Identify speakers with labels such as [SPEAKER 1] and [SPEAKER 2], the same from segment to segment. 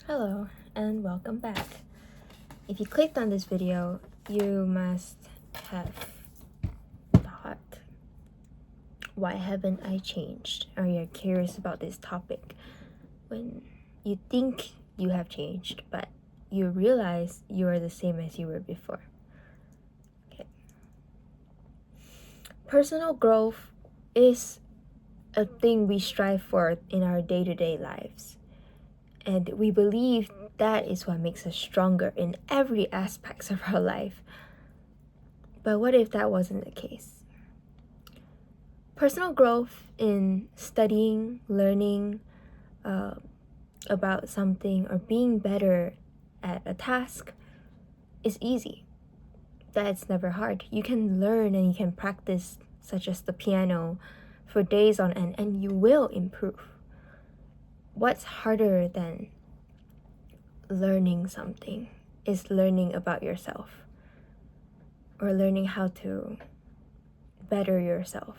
[SPEAKER 1] Hello and welcome back. If you clicked on this video, you must have thought, why haven't I changed? Or you're curious about this topic when you think you have changed, but you realize you are the same as you were before. Okay. Personal growth is a thing we strive for in our day-to-day lives. And we believe that is what makes us stronger in every aspect of our life. But what if that wasn't the case? Personal growth in studying, learning about something, or being better at a task is easy. That's never hard. You can learn and you can practice, such as the piano, for days on end, and you will improve. What's harder than learning something is learning about yourself, or learning how to better yourself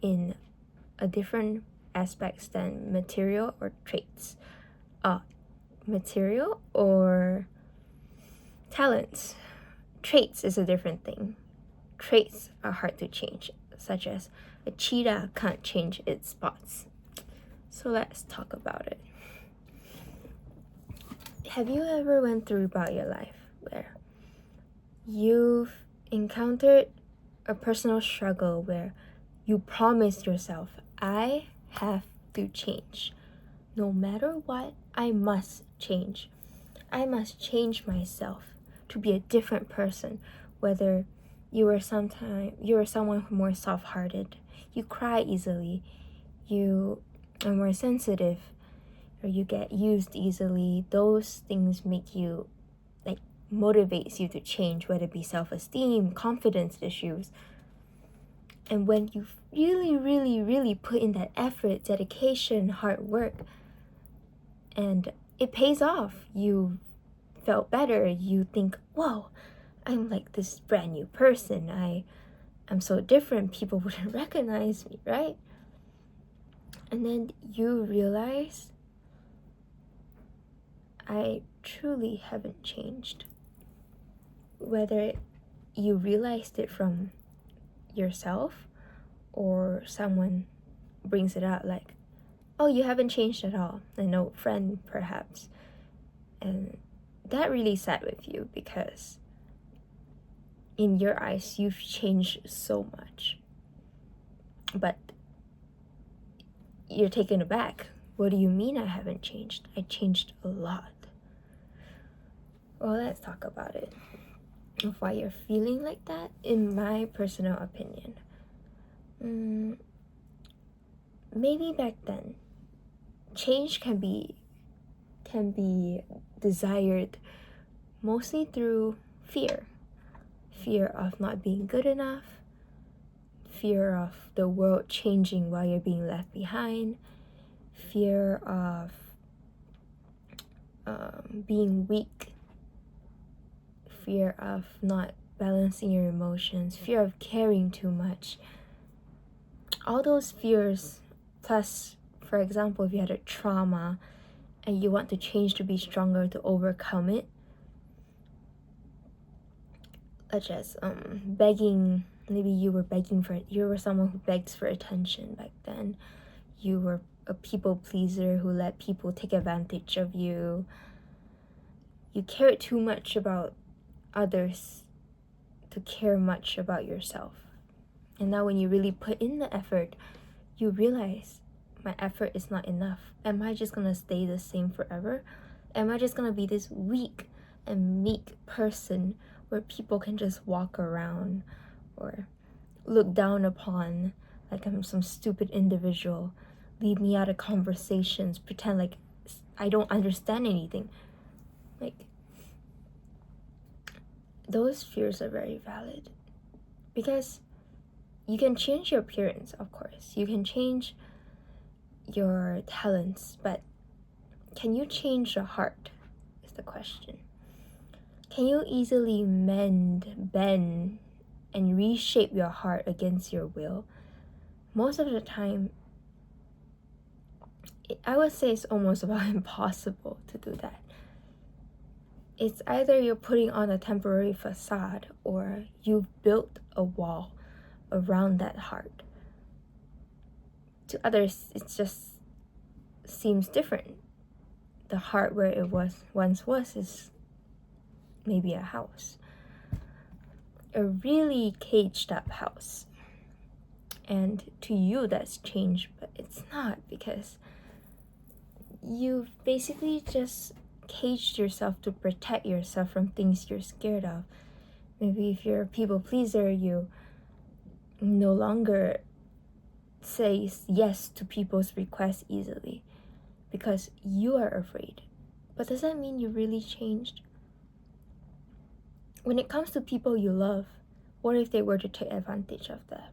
[SPEAKER 1] in a different aspects than material or traits. Material or talents. Traits is a different thing. Traits are hard to change, such as a cheetah can't change its spots. So let's talk about it. Have you ever went through about your life where you've encountered a personal struggle where you promised yourself, I have to change. No matter what, I must change. I must change myself to be a different person. Whether you were someone more soft-hearted, you cry easily, you are more sensitive, or you get used easily, those things make you motivates you to change, whether it be self-esteem, confidence issues. And when you really put in that effort, dedication, hard work, and it pays off, you felt better, you think, whoa, I'm like this brand new person, I'm so different, people wouldn't recognize me, right? And then you realize, I truly haven't changed. Whether you realized it from yourself or someone brings it out like, oh, you haven't changed at all, an old friend perhaps, and that really sat with you because in your eyes you've changed so much, but you're taken aback. What do you mean I haven't changed? I changed a lot. Well, let's talk about it, of why you're feeling like that. In my personal opinion, maybe back then change can be desired mostly through fear of not being good enough, fear of the world changing while you're being left behind, fear of being weak, fear of not balancing your emotions, fear of caring too much. All those fears, plus, for example, if you had a trauma and you want to change to be stronger to overcome it, such as begging. Maybe you were someone who begs for attention back then. You were a people pleaser who let people take advantage of you. You cared too much about others to care much about yourself. And now when you really put in the effort, you realize, my effort is not enough. Am I just gonna stay the same forever? Am I just gonna be this weak and meek person where people can just walk around or look down upon like I'm some stupid individual, leave me out of conversations, pretend like I don't understand anything? Like, those fears are very valid, because you can change your appearance, of course. You can change your talents, but can you change your heart is the question. Can you easily mend, bend, and reshape your heart against your will? Most of the time, I would say it's almost about impossible to do that. it's either you're putting on a temporary facade or you've built a wall around that heart. To others, it just seems different. The heart where it once was is maybe a house, a really caged up house. And to you that's changed, but it's not, because you've basically just caged yourself to protect yourself from things you're scared of. Maybe if you're a people pleaser, you no longer say yes to people's requests easily because you are afraid. But does that mean you really changed? When it comes to people you love, what if they were to take advantage of that?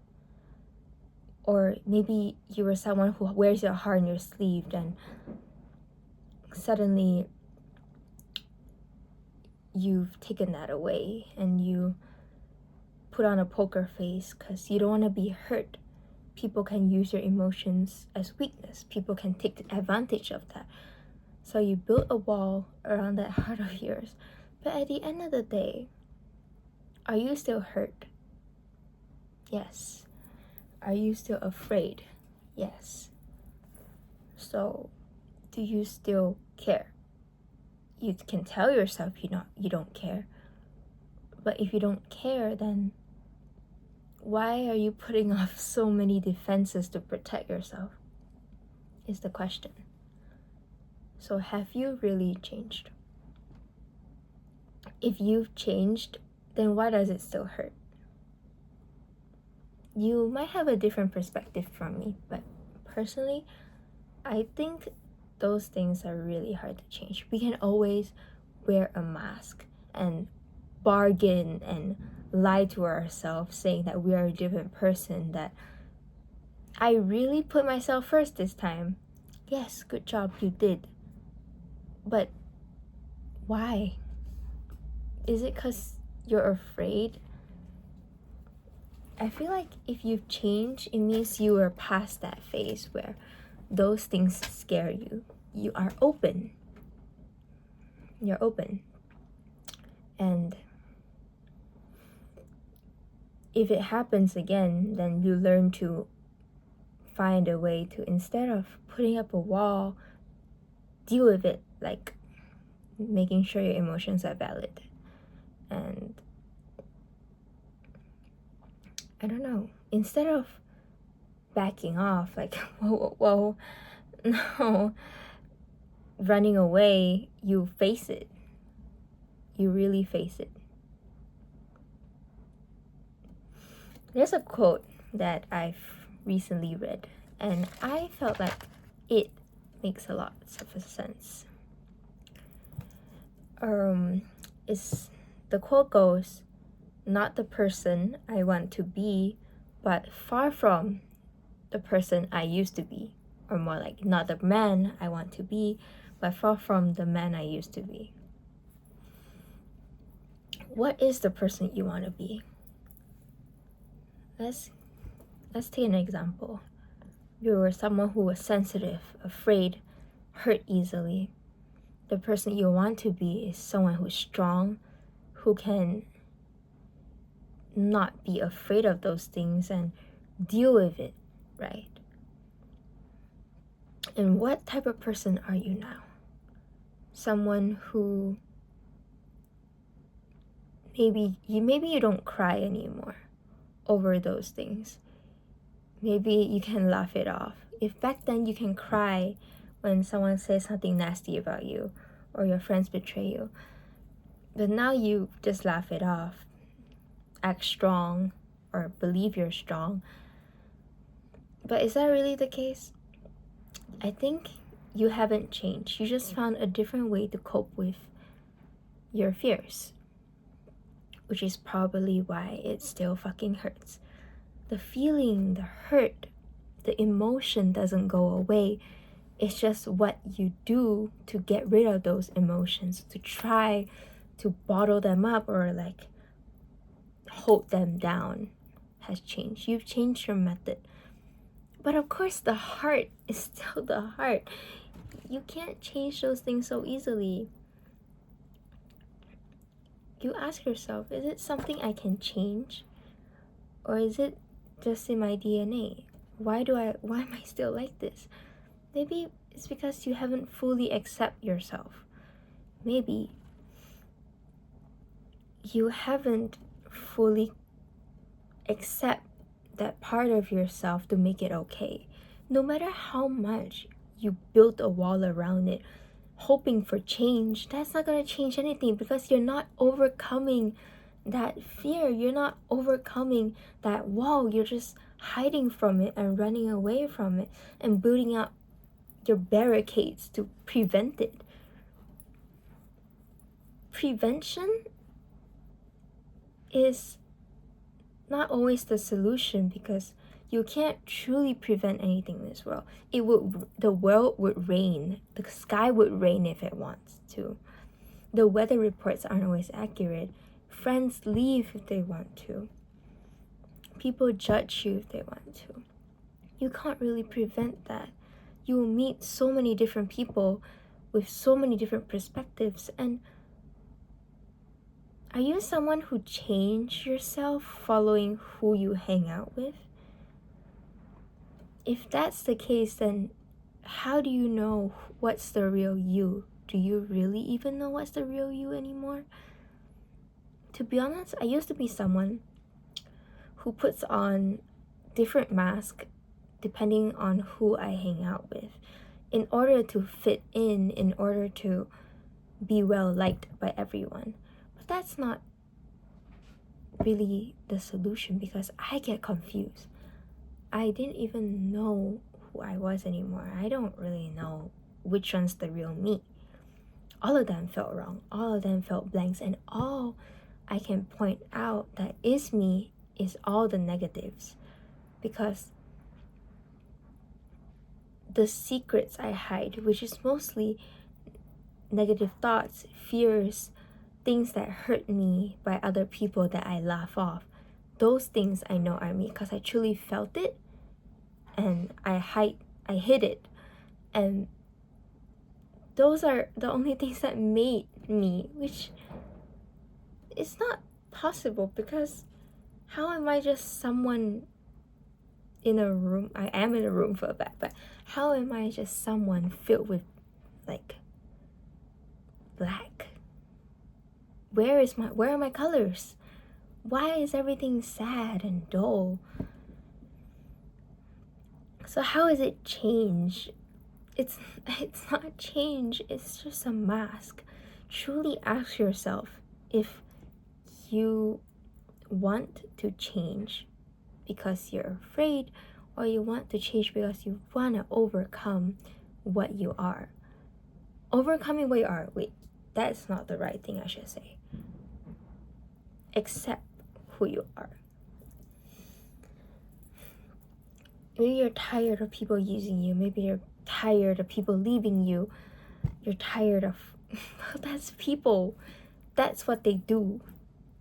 [SPEAKER 1] Or maybe you were someone who wears your heart on your sleeve, and suddenly you've taken that away and you put on a poker face because you don't want to be hurt. People can use your emotions as weakness. People can take advantage of that. So you build a wall around that heart of yours. But at the end of the day, are you still hurt? Yes. Are you still afraid? Yes. So, do you still care? You can tell yourself you don't care. But if you don't care, then why are you putting off so many defenses to protect yourself? Is the question. So have you really changed? If you've changed, then why does it still hurt? You might have a different perspective from me, but personally, I think those things are really hard to change. We can always wear a mask and bargain and lie to ourselves saying that we are a different person, that I really put myself first this time. Yes, good job, you did. But why? Is it because you're afraid? I feel like if you've changed, it means you are past that phase where those things scare you. You are open. You're open. And if it happens again, then you learn to find a way to, instead of putting up a wall, deal with it, like making sure your emotions are valid. And I don't know, instead of backing off, like, whoa, no, running away, you face it. You really face it. There's a quote that I've recently read, and I felt like it makes a lot of sense. The quote goes, "Not the person I want to be, but far from the person I used to be." Or more like, not the man I want to be, but far from the man I used to be. What is the person you want to be? Let's take an example. You were someone who was sensitive, afraid, hurt easily. The person you want to be is someone who's strong, who can not be afraid of those things and deal with it, right? And what type of person are you now? Someone who maybe you don't cry anymore over those things. Maybe you can laugh it off. If back then you can cry when someone says something nasty about you or your friends betray you, but now you just laugh it off, act strong, or believe you're strong. But is that really the case? I think you haven't changed. You just found a different way to cope with your fears, which is probably why it still fucking hurts. The feeling, the hurt, the emotion doesn't go away. It's just what you do to get rid of those emotions, to try to bottle them up or like hold them down has changed. You've changed your method. But of course, the heart is still the heart. You can't change those things so easily. you ask yourself, is it something I can change? Or is it just in my DNA? Why am I still like this? Maybe it's because you haven't fully accept yourself. Maybe you haven't fully accept that part of yourself to make it okay. No matter how much you build a wall around it, hoping for change, that's not going to change anything because you're not overcoming that fear. You're not overcoming that wall. You're just hiding from it and running away from it and building up your barricades to prevent it. Prevention is not always the solution because you can't truly prevent anything in this world. The world would rain. The sky would rain if it wants to. The weather reports aren't always accurate. Friends leave if they want to. People judge you if they want to. You can't really prevent that. You will meet so many different people with so many different perspectives. And are you someone who changed yourself following who you hang out with? If that's the case, then how do you know what's the real you? Do you really even know what's the real you anymore? To be honest, I used to be someone who puts on different masks depending on who I hang out with in order to fit in order to be well liked by everyone. But that's not really the solution because I get confused. I didn't even know who I was anymore. I don't really know which one's the real me. All of them felt wrong. All of them felt blanks. And all I can point out that is me is all the negatives. Because the secrets I hide, which is mostly negative thoughts, fears, things that hurt me by other people that I laugh off, those things I know are me because I truly felt it and I hid it. And those are the only things that made me, which is not possible because how am I just someone in a room? I am in a room for a fact, but how am I just someone filled with like black? Where are my colors? Why is everything sad and dull? So how is it change? It's not change, it's just a mask. Truly ask yourself if you want to change because you're afraid or you want to change because you want to overcome what you are. Overcoming what you are. Wait, that's not the right thing I should say. Accept who you are. Maybe you're tired of people using you. Maybe you're tired of people leaving you. You're tired of that's people. That's what they do,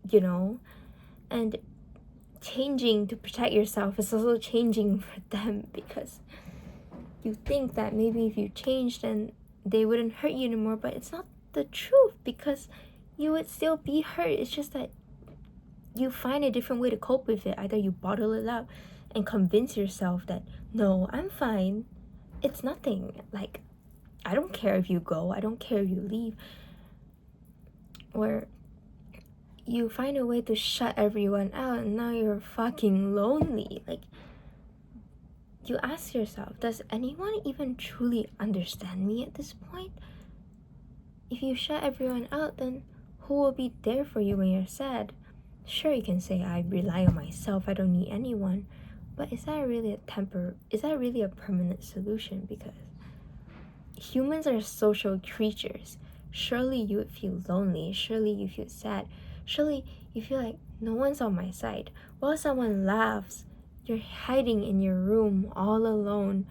[SPEAKER 1] you know? And changing to protect yourself is also changing for them because you think that maybe if you changed then they wouldn't hurt you anymore, but it's not the truth because you would still be hurt. It's just that you find a different way to cope with it. Either you bottle it up and convince yourself that no, I'm fine, it's nothing, like I don't care if you go, I don't care if you leave, or you find a way to shut everyone out and now you're fucking lonely. Like, you ask yourself, does anyone even truly understand me at this point? If you shut everyone out, then who will be there for you when you're sad? Sure, you can say I rely on myself, I don't need anyone, but is that really a permanent solution? Because humans are social creatures. Surely you would feel lonely, surely you feel sad, surely you feel like no one's on my side. While someone laughs, you're hiding in your room all alone.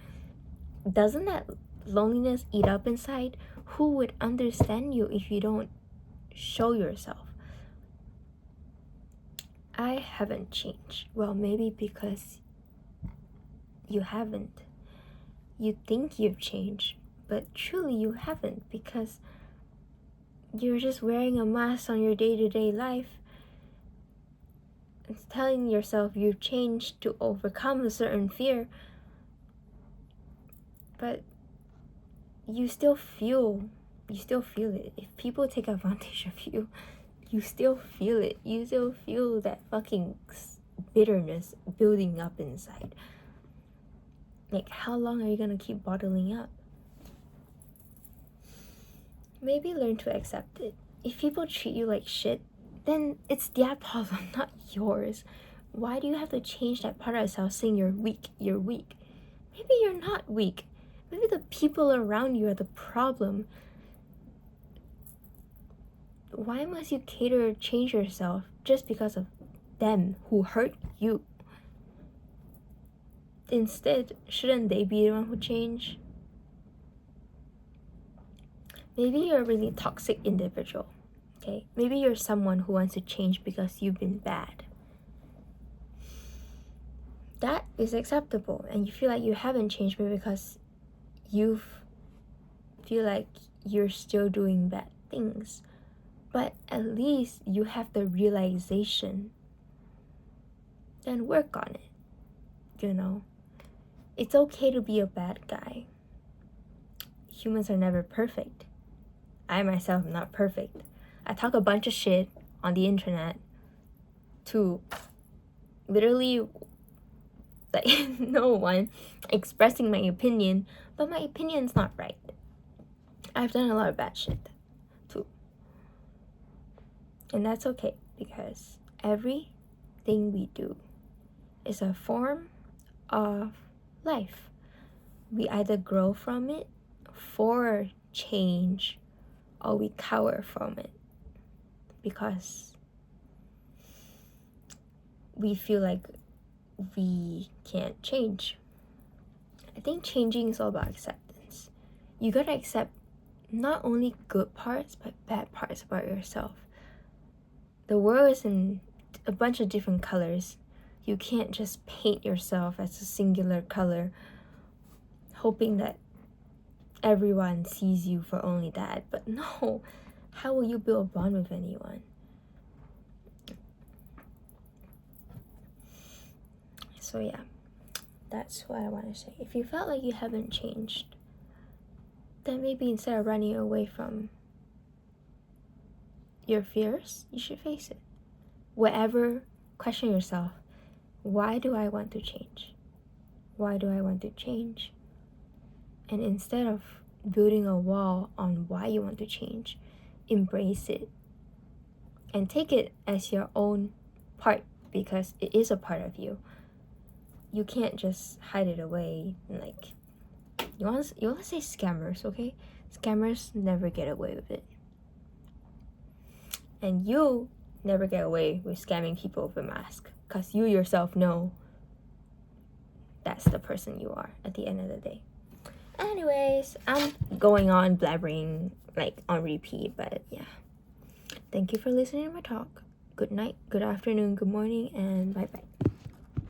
[SPEAKER 1] Doesn't that loneliness eat up inside? Who would understand you if you don't show yourself? I haven't changed. Well, maybe because you haven't. You think you've changed, but truly you haven't, because you're just wearing a mask on your day-to-day life. It's telling yourself you've changed to overcome a certain fear, but you still feel it. If people take advantage of you, you still feel it. You still feel that fucking bitterness building up inside. Like, how long are you gonna keep bottling up? Maybe learn to accept it. If people treat you like shit, then it's their problem, not yours. Why do you have to change that part of yourself saying you're weak? You're weak. Maybe you're not weak. Maybe the people around you are the problem. Why must you cater or change yourself just because of them who hurt you? Instead, shouldn't they be the one who change? Maybe you're a really toxic individual, okay? Maybe you're someone who wants to change because you've been bad. That is acceptable, and you feel like you haven't changed because you feel like you're still doing bad things. But at least you have the realization. Then work on it, you know? It's okay to be a bad guy. Humans are never perfect. I myself am not perfect. I talk a bunch of shit on the internet to literally like no one expressing my opinion, but my opinion's not right. I've done a lot of bad shit too. And that's okay, because everything we do is a form of life. We either grow from it for change, or we cower from it because we feel like we can't change. I think changing is all about acceptance. You gotta accept not only good parts but bad parts about yourself. The world is in a bunch of different colors. You can't just paint yourself as a singular color hoping that everyone sees you for only that. But no, how will you build a bond with anyone? So yeah, that's what I want to say. If you felt like you haven't changed, then maybe instead of running away from your fears, you should face it. Whatever, question yourself, why do I want to change? Why do I want to change? And instead of building a wall on why you want to change, embrace it and take it as your own part, because it is a part of you. You can't just hide it away. Like, you want to say scammers, okay? Scammers never get away with it. And you never get away with scamming people with a mask, because you yourself know that's the person you are at the end of the day. Anyways, I'm going on blabbering like on repeat, but yeah. Thank you for listening to my talk. Good night, good afternoon, good morning, and bye-bye.